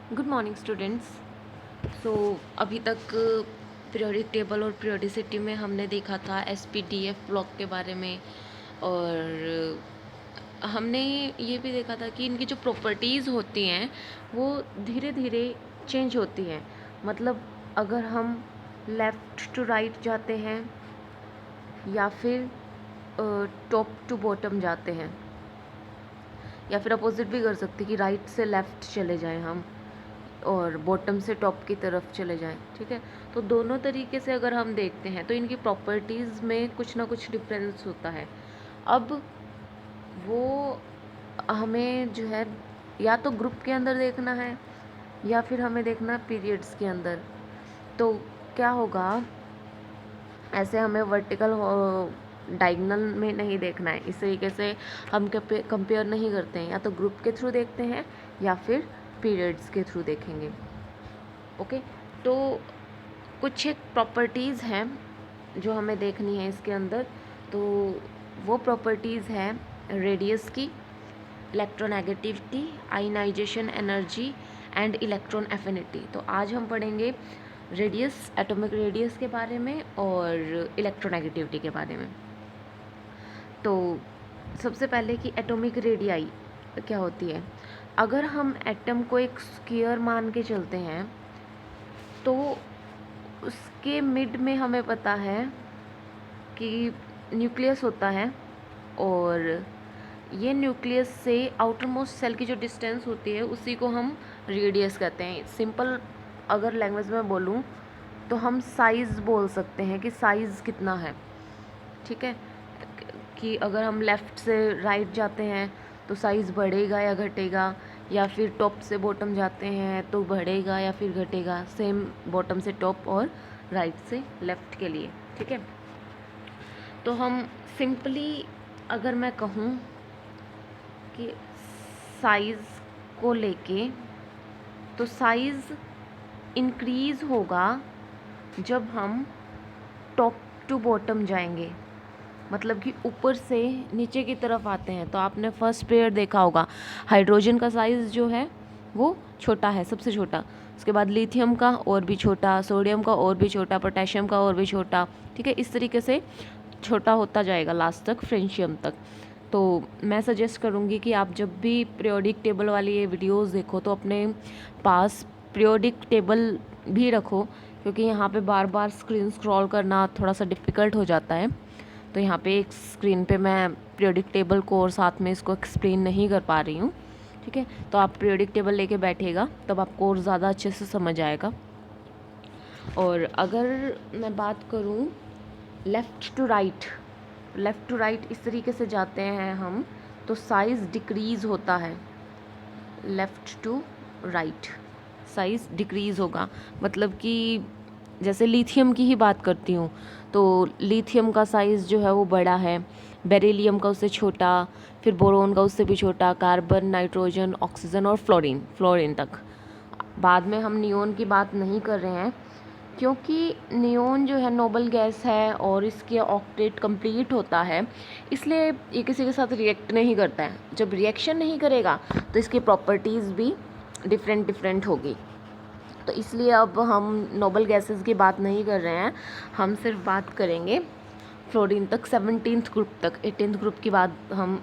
Good morning students. सो अभी तक periodic table और पीरियोडिसिटी में हमने देखा था एसपीडीएफ ब्लॉक के बारे में, और हमने ये भी देखा था कि इनकी जो प्रॉपर्टीज़ होती हैं वो धीरे धीरे चेंज होती हैं। मतलब अगर हम लेफ़्ट टू राइट जाते हैं या फिर टॉप टू बॉटम जाते हैं, या फिर अपोजिट भी कर सकते हैं कि राइट से लेफ़्ट चले जाएं हम और बॉटम से टॉप की तरफ चले जाएं। ठीक है, तो दोनों तरीके से अगर हम देखते हैं तो इनकी प्रॉपर्टीज़ में कुछ ना कुछ डिफरेंस होता है। अब वो हमें जो है या तो ग्रुप के अंदर देखना है या फिर हमें देखना है पीरियड्स के अंदर। तो क्या होगा, ऐसे हमें वर्टिकल डायगोनल में नहीं देखना है। इस तरीके से हम कंपेयर नहीं करते हैं, या तो ग्रुप के थ्रू देखते हैं या फिर पीरियड्स के थ्रू देखेंगे। ओके, तो कुछ एक प्रॉपर्टीज़ हैं जो हमें देखनी है इसके अंदर। तो वो प्रॉपर्टीज़ है रेडियस की, electronegativity, ionization energy and electron affinity. तो आज हम पढ़ेंगे रेडियस, एटॉमिक रेडियस के बारे में और इलेक्ट्रोनेगेटिविटी के बारे में। तो सबसे पहले कि एटॉमिक रेडियाई क्या होती है। अगर हम एटम को एक स्क्वायर मान के चलते हैं तो उसके मिड में हमें पता है कि न्यूक्लियस होता है, और ये न्यूक्लियस से आउटर मोस्ट सेल की जो डिस्टेंस होती है उसी को हम रेडियस कहते हैं। सिंपल अगर लैंग्वेज में बोलूँ तो हम साइज़ बोल सकते हैं कि साइज़ कितना है। ठीक है, कि अगर हम लेफ़्ट से राइट जाते हैं तो साइज़ बढ़ेगा या घटेगा, या फिर टॉप से बॉटम जाते हैं तो बढ़ेगा या फिर घटेगा। सेम बॉटम से टॉप और राइट से लेफ़्ट के लिए। ठीक है, तो हम सिंपली अगर मैं कहूँ कि साइज़ को लेके, तो साइज़ इंक्रीज़ होगा जब हम टॉप टू बॉटम जाएंगे, मतलब कि ऊपर से नीचे की तरफ आते हैं। तो आपने फर्स्ट पेयर देखा होगा, हाइड्रोजन का साइज़ जो है वो छोटा है, सबसे छोटा। उसके बाद लिथियम का और भी छोटा, सोडियम का और भी छोटा, पोटेशियम का और भी छोटा। ठीक है, इस तरीके से छोटा होता जाएगा लास्ट तक, फ्रेंशियम तक। तो मैं सजेस्ट करूँगी कि आप जब भी पीरियोडिक टेबल वाली ये वीडियोस देखो तो अपने पास पीरियोडिक टेबल भी रखो, क्योंकि यहाँ पे बार बार स्क्रीन स्क्रॉल करना थोड़ा सा डिफ़िकल्ट हो जाता है। तो यहाँ पे एक स्क्रीन पे मैं पीरियोडिक टेबल को और साथ में इसको एक्सप्लेन नहीं कर पा रही हूँ। ठीक है, तो आप पीरियोडिक टेबल लेके बैठेगा तब आपको और ज़्यादा अच्छे से समझ आएगा। और अगर मैं बात करूँ लेफ़्ट टू राइट इस तरीके से जाते हैं हम, तो साइज़ डिक्रीज़ होता है। Left to right size decrease होगा, मतलब कि जैसे लिथियम की ही बात करती हूँ तो लिथियम का साइज़ जो है वो बड़ा है, बेरिलियम का उससे छोटा, फिर बोरोन का उससे भी छोटा, कार्बन, नाइट्रोजन, ऑक्सीजन और फ्लोरीन तक। बाद में हम नियोन की बात नहीं कर रहे हैं, क्योंकि नियोन जो है नोबल गैस है और इसके ऑक्टेट कंप्लीट होता है, इसलिए ये किसी के साथ रिएक्ट नहीं करता है। जब रिएक्शन नहीं करेगा तो इसकी प्रॉपर्टीज़ भी डिफरेंट होगी। तो इसलिए अब हम नोबल गैसेस की बात नहीं कर रहे हैं, हम सिर्फ बात करेंगे फ्लोरीन तक, 17th ग्रुप तक। 18th ग्रुप की बात हम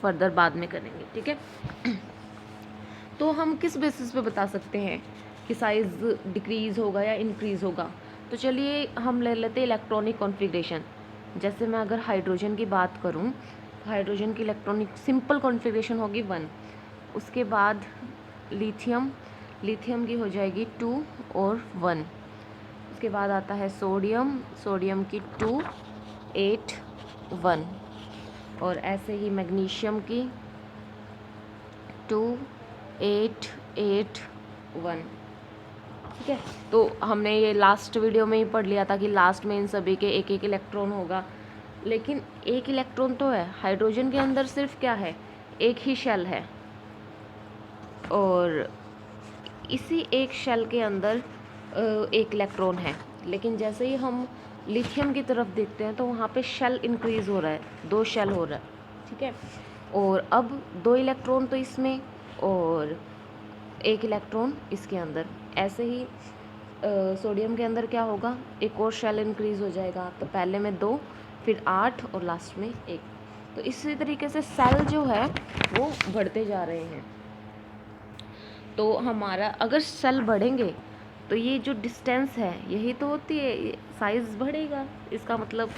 फर्दर बाद में करेंगे। ठीक है, तो हम किस बेसिस पे बता सकते हैं कि साइज़ डिक्रीज़ होगा या इंक्रीज़ होगा। तो चलिए हम ले लेते हैं इलेक्ट्रॉनिक कॉन्फ़िगरेशन। जैसे मैं अगर हाइड्रोजन की बात करूं, हाइड्रोजन की इलेक्ट्रॉनिक सिंपल कॉन्फ़िगरेशन होगी 1। उसके बाद लिथियम की हो जाएगी 2 और 1। उसके बाद आता है सोडियम की 2 8 1, और ऐसे ही मैग्नीशियम की 2 8 8 1। ठीक है, तो हमने ये लास्ट वीडियो में ही पढ़ लिया था कि लास्ट में इन सभी के एक एक इलेक्ट्रॉन होगा। लेकिन एक इलेक्ट्रॉन तो है, हाइड्रोजन के अंदर सिर्फ क्या है, एक ही शेल है, और इसी एक शेल के अंदर एक इलेक्ट्रॉन है। लेकिन जैसे ही हम लिथियम की तरफ देखते हैं तो वहाँ पे शेल इंक्रीज़ हो रहा है, 2 शेल हो रहा है। ठीक है, और अब 2 इलेक्ट्रॉन तो इसमें और एक इलेक्ट्रॉन इसके अंदर। ऐसे ही सोडियम के अंदर क्या होगा, एक और शेल इंक्रीज़ हो जाएगा, तो पहले में 2, फिर 8 और लास्ट में 1। तो इसी तरीके से सेल जो है वो बढ़ते जा रहे हैं। तो हमारा अगर सेल बढ़ेंगे तो ये जो डिस्टेंस है यही तो होती है, साइज़ बढ़ेगा, इसका मतलब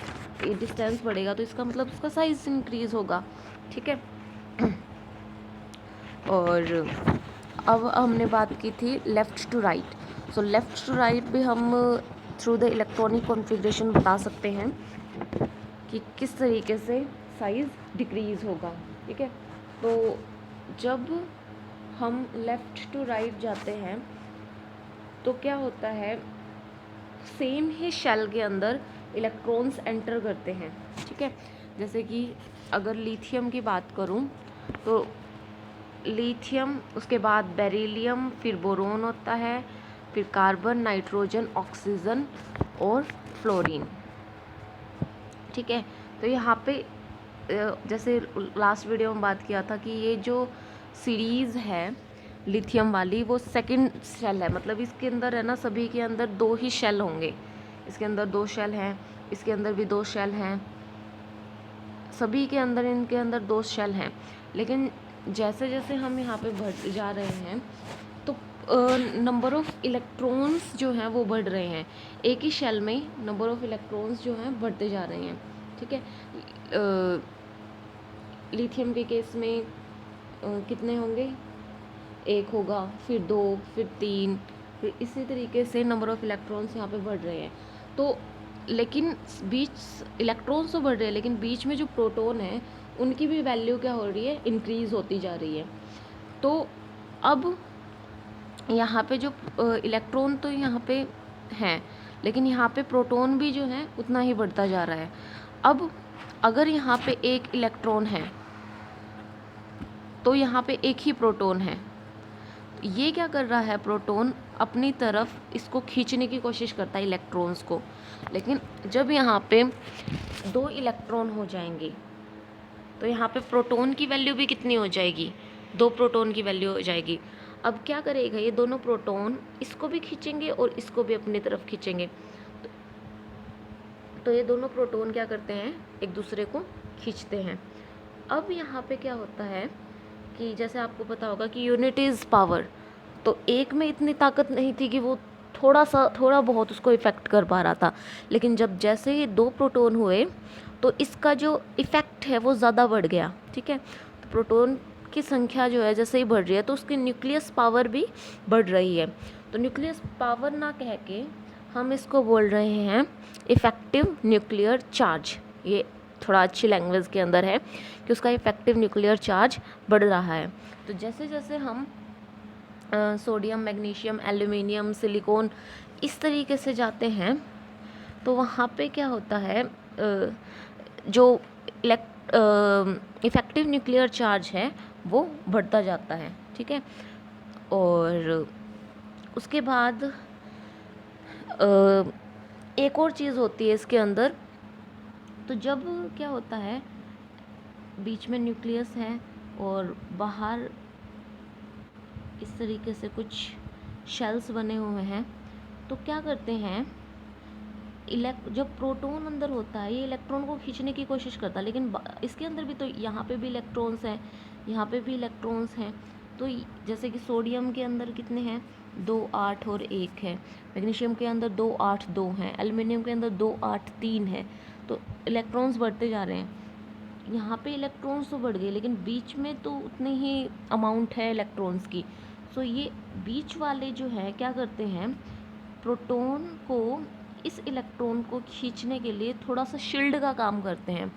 ये डिस्टेंस बढ़ेगा तो इसका मतलब उसका साइज़ इंक्रीज़ होगा, ठीक है। और अब हमने बात की थी left to right. So left to right भी हम थ्रू द इलेक्ट्रॉनिक कॉन्फ़िगरेशन बता सकते हैं कि किस तरीके से साइज़ डिक्रीज़ होगा, ठीक है। तो जब हम लेफ़्ट टू राइट जाते हैं तो क्या होता है, सेम ही शेल के अंदर इलेक्ट्रॉन्स एंटर करते हैं, ठीक है। जैसे कि अगर लिथियम की बात करूं तो लिथियम, उसके बाद बेरिलियम, फिर बोरोन होता है, फिर कार्बन, नाइट्रोजन, ऑक्सीजन और फ्लोरीन, ठीक है। तो यहाँ पे जैसे लास्ट वीडियो में बात किया था कि ये जो सीरीज़ है लिथियम वाली वो सेकंड शेल है, मतलब इसके अंदर है ना, सभी के अंदर 2 ही शेल होंगे। इसके अंदर 2 शेल हैं, इसके अंदर भी 2 शेल हैं, सभी के अंदर, इनके अंदर 2 शेल हैं। लेकिन जैसे जैसे हम यहाँ पे बढ़ जा रहे हैं तो नंबर ऑफ़ इलेक्ट्रॉन्स जो हैं वो बढ़ रहे हैं। एक ही शेल में नंबर ऑफ़ इलेक्ट्रॉन्स जो हैं बढ़ते जा रहे हैं, ठीक है। लिथियम के केस में कितने होंगे, 1 होगा, फिर 2, फिर 3, फिर इसी तरीके से नंबर ऑफ़ इलेक्ट्रॉन्स यहाँ पे बढ़ रहे हैं। तो लेकिन बीच इलेक्ट्रॉन्स तो बढ़ रहे हैं, लेकिन बीच में जो प्रोटॉन है उनकी भी वैल्यू क्या हो रही है, इंक्रीज़ होती जा रही है। तो अब यहाँ पे जो इलेक्ट्रॉन तो यहाँ पे हैं, लेकिन यहाँ पे प्रोटॉन भी जो है उतना ही बढ़ता जा रहा है। अब अगर यहाँ पे एक इलेक्ट्रॉन है तो यहाँ पे एक ही प्रोटॉन है, ये क्या कर रहा है, प्रोटॉन अपनी तरफ इसको खींचने की कोशिश करता है इलेक्ट्रॉन्स को। लेकिन जब यहाँ पे 2 इलेक्ट्रॉन हो जाएंगे तो यहाँ पे प्रोटॉन की वैल्यू भी कितनी हो जाएगी, 2 प्रोटॉन की वैल्यू हो जाएगी। अब क्या करेगा, ये दोनों प्रोटॉन इसको भी खींचेंगे और इसको भी अपनी तरफ खींचेंगे। तो ये दोनों प्रोटॉन क्या करते हैं, एक दूसरे को खींचते हैं। अब यहाँ पे क्या होता है कि जैसे आपको पता होगा कि यूनिट इज़ पावर, तो एक में इतनी ताकत नहीं थी कि वो थोड़ा बहुत उसको इफ़ेक्ट कर पा रहा था। लेकिन जब जैसे ही 2 प्रोटॉन हुए तो इसका जो इफ़ेक्ट है वो ज़्यादा बढ़ गया, ठीक है। तो प्रोटॉन की संख्या जो है जैसे ही बढ़ रही है तो उसकी न्यूक्लियस पावर भी बढ़ रही है। तो न्यूक्लियस पावर ना कह के हम इसको बोल रहे हैं इफ़ेक्टिव न्यूक्लियर चार्ज। ये थोड़ा अच्छी लैंग्वेज के अंदर है कि उसका इफ़ेक्टिव न्यूक्लियर चार्ज बढ़ रहा है। तो जैसे जैसे हम सोडियम, मैग्नीशियम, एल्यूमिनियम, सिलिकॉन इस तरीके से जाते हैं तो वहाँ पे क्या होता है, जो इफ़ेक्टिव न्यूक्लियर चार्ज है वो बढ़ता जाता है, ठीक है। और उसके बाद एक और चीज़ होती है इसके अंदर। तो जब क्या होता है, बीच में न्यूक्लियस है और बाहर इस तरीके से कुछ शेल्स बने हुए हैं, तो क्या करते हैं, जब प्रोटॉन अंदर होता है ये इलेक्ट्रॉन को खींचने की कोशिश करता है, लेकिन इसके अंदर भी तो यहाँ पे भी इलेक्ट्रॉन्स हैं, यहाँ पे भी इलेक्ट्रॉन्स हैं। तो जैसे कि सोडियम के अंदर कितने हैं, 2, 8 और 1 है। मैग्नीशियम के अंदर 2, 8, 2 हैं। एल्युमिनियम के अंदर 2, 8, 3 है। तो इलेक्ट्रॉन्स बढ़ते जा रहे हैं। यहाँ पे इलेक्ट्रॉन्स तो बढ़ गए, लेकिन बीच में तो उतनी ही अमाउंट है इलेक्ट्रॉन्स की। सो ये बीच वाले जो है क्या करते हैं, प्रोटॉन को, इस इलेक्ट्रॉन को खींचने के लिए थोड़ा सा शील्ड का काम करते हैं,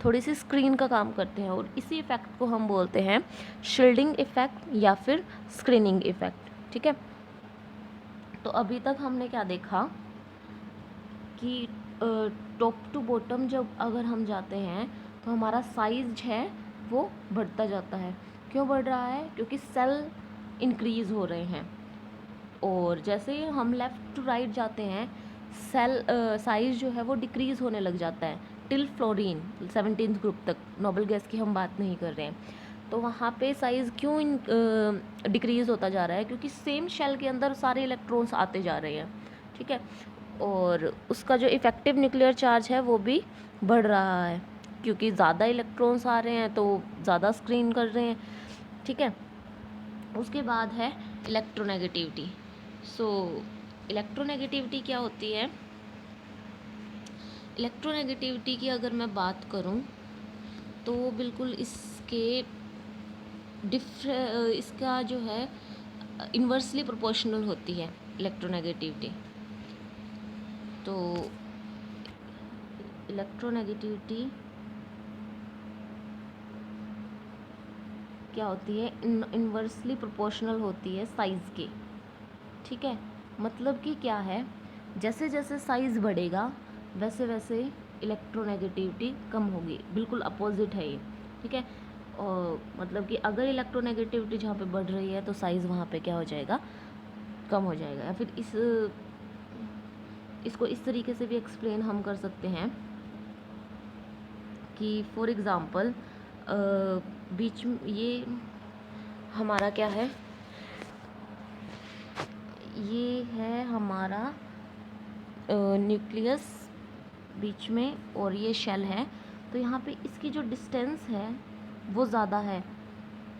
थोड़ी सी स्क्रीन का काम करते हैं, और इसी इफ़ेक्ट को हम बोलते हैं शील्डिंग इफ़ेक्ट या फिर स्क्रीनिंग इफ़ेक्ट, ठीक है। तो अभी तक हमने क्या देखा कि टॉप टू बॉटम जब अगर हम जाते हैं तो हमारा साइज है वो बढ़ता जाता है। क्यों बढ़ रहा है, क्योंकि सेल इंक्रीज़ हो रहे हैं। और जैसे ही हम लेफ़्ट टू राइट जाते हैं सेल साइज़ जो है वो डिक्रीज़ होने लग जाता है टिल फ्लोरीन 17th ग्रुप तक। नोबल गैस की हम बात नहीं कर रहे हैं। तो वहाँ पे साइज़ क्यों डिक्रीज़ होता जा रहा है, क्योंकि सेम शेल के अंदर सारे इलेक्ट्रॉन्स आते जा रहे हैं, ठीक है, और उसका जो इफ़ेक्टिव न्यूक्लियर चार्ज है वो भी बढ़ रहा है, क्योंकि ज़्यादा इलेक्ट्रॉन्स आ रहे हैं तो ज़्यादा स्क्रीन कर रहे हैं, ठीक है। उसके बाद है इलेक्ट्रोनेगेटिविटी। सो इलेक्ट्रोनेगेटिविटी क्या होती है? इलेक्ट्रोनेगेटिविटी की अगर मैं बात करूं तो बिल्कुल इसका जो है इन्वर्सली प्रोपोर्शनल होती है इलेक्ट्रोनेगेटिविटी। तो इलेक्ट्रोनेगेटिविटी क्या होती है? इन्वर्सली प्रोपोर्शनल होती है साइज़ के, ठीक है। मतलब कि क्या है, जैसे जैसे साइज़ बढ़ेगा वैसे वैसे इलेक्ट्रोनेगेटिविटी कम होगी, बिल्कुल अपोजिट है ये, ठीक है। और मतलब कि अगर इलेक्ट्रोनेगेटिविटी जहाँ पे बढ़ रही है तो साइज़ वहाँ पे क्या हो जाएगा? कम हो जाएगा। या फिर इसको इस तरीके से भी एक्सप्लेन हम कर सकते हैं कि फॉर एग्ज़ाम्पल बीच में ये हमारा क्या है, ये है हमारा न्यूक्लियस बीच में और ये शेल है, तो यहाँ पे इसकी जो डिस्टेंस है वो ज़्यादा है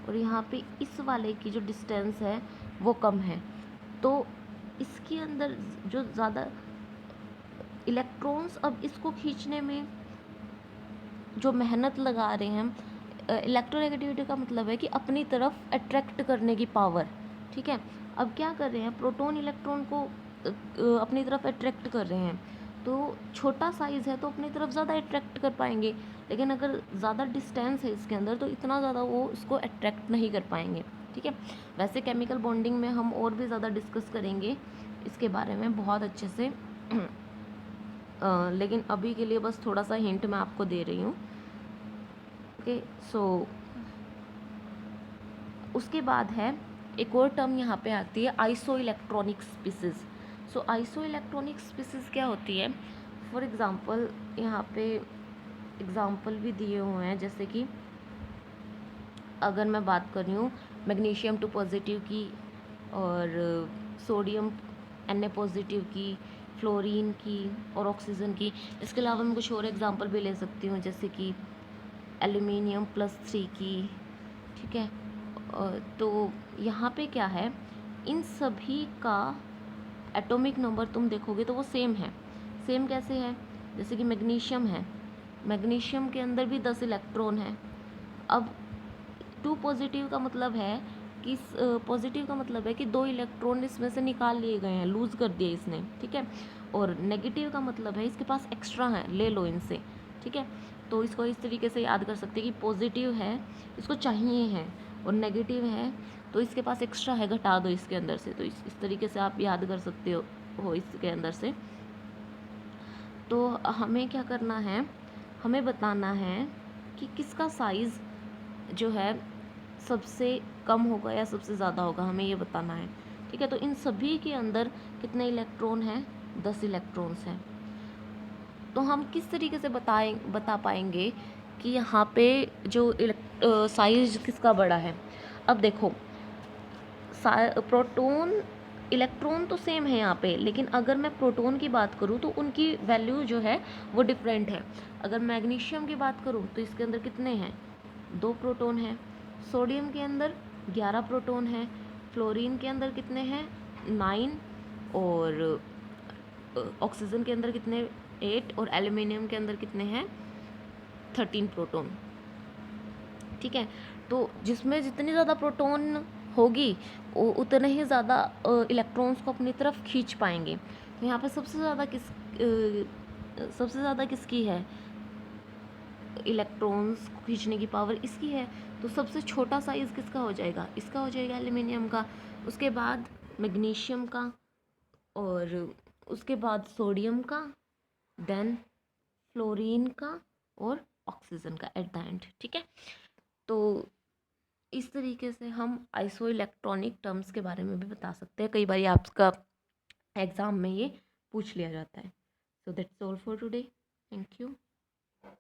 और यहाँ पे इस वाले की जो डिस्टेंस है वो कम है। तो इसके अंदर जो ज़्यादा इलेक्ट्रॉन्स अब इसको खींचने में जो मेहनत लगा रहे हैं, इलेक्ट्रोनेगेटिविटी का मतलब है कि अपनी तरफ अट्रैक्ट करने की पावर, ठीक है। अब क्या कर रहे हैं, प्रोटॉन इलेक्ट्रॉन को अपनी तरफ अट्रैक्ट कर रहे हैं, तो छोटा साइज़ है तो अपनी तरफ ज़्यादा अट्रैक्ट कर पाएंगे, लेकिन अगर ज़्यादा डिस्टेंस है इसके अंदर तो इतना ज़्यादा वो इसको अट्रैक्ट नहीं कर पाएंगे, ठीक है। वैसे केमिकल बॉन्डिंग में हम और भी ज़्यादा डिस्कस करेंगे इसके बारे में बहुत अच्छे से लेकिन अभी के लिए बस थोड़ा सा हिंट मैं आपको दे रही हूँ, ओके। सो उसके बाद है एक और टर्म यहाँ पे आती है, आइसो इलेक्ट्रॉनिक स्पीसीज़। सो आइसो इलेक्ट्रॉनिक स्पीसीज़ क्या होती है? फॉर एग्ज़ाम्पल यहाँ पे एग्ज़ाम्पल भी दिए हुए हैं, जैसे कि अगर मैं बात कर रही हूँ मैग्नीशियम 2 पॉजिटिव की और सोडियम Na पॉजिटिव की, फ्लोरीन की और ऑक्सीजन की। इसके अलावा मैं कुछ और एग्ज़ाम्पल भी ले सकती हूँ, जैसे कि एल्यूमिनियम +3 की, ठीक है। तो यहाँ पे क्या है, इन सभी का एटॉमिक नंबर तुम देखोगे तो वो सेम है। सेम कैसे है? जैसे कि मैग्नीशियम है, मैग्नीशियम के अंदर भी 10 इलेक्ट्रॉन है। अब 2 पॉजिटिव का मतलब है कि पॉजिटिव का मतलब है कि 2 इलेक्ट्रॉन इसमें से निकाल लिए गए हैं, लूज़ कर दिए इसने, ठीक है। और नेगेटिव का मतलब है इसके पास एक्स्ट्रा है, ले लो इनसे, ठीक है। तो इसको इस तरीके से याद कर सकते हैं कि पॉजिटिव है, इसको चाहिए है, और नेगेटिव है तो इसके पास एक्स्ट्रा है, घटा दो इसके अंदर से। तो इस तरीके से आप याद कर सकते हो इसके अंदर से। तो हमें क्या करना है, हमें बताना है कि किसका साइज़ जो है सबसे कम होगा या सबसे ज़्यादा होगा, हमें ये बताना है, ठीक है। तो इन सभी के अंदर कितने इलेक्ट्रॉन हैं? 10 इलेक्ट्रॉन्स हैं। तो हम किस तरीके से बता पाएंगे कि यहाँ पे जो साइज किसका बड़ा है? अब देखो, प्रोटॉन इलेक्ट्रॉन तो सेम है यहाँ पे, लेकिन अगर मैं प्रोटॉन की बात करूँ तो उनकी वैल्यू जो है वो डिफरेंट है। अगर मैग्नीशियम की बात करूँ तो इसके अंदर कितने हैं? 2 प्रोटॉन हैं। सोडियम के अंदर 11 प्रोटॉन हैं। फ्लोरीन के अंदर कितने हैं? 9। और ऑक्सीजन के अंदर कितने? 8। और एल्यूमिनियम के अंदर कितने हैं? 13 प्रोटॉन, ठीक है। तो जिसमें जितनी ज़्यादा प्रोटॉन होगी उतने ही ज़्यादा इलेक्ट्रॉन्स को अपनी तरफ खींच पाएंगे। तो यहाँ पे सबसे ज़्यादा किसकी है? इलेक्ट्रॉन्स को खींचने की पावर इसकी है। तो सबसे छोटा साइज़ किसका हो जाएगा? इसका हो जाएगा, एल्यूमिनियम का। उसके बाद मैग्नीशियम का, और उसके बाद सोडियम का, देन फ्लोरीन का और ऑक्सीजन का एट द एंड, ठीक है। तो इस तरीके से हम आइसो इलेक्ट्रॉनिक टर्म्स के बारे में भी बता सकते हैं। कई बार आपका एग्ज़ाम में ये पूछ लिया जाता है। So that's all for today. Thank you.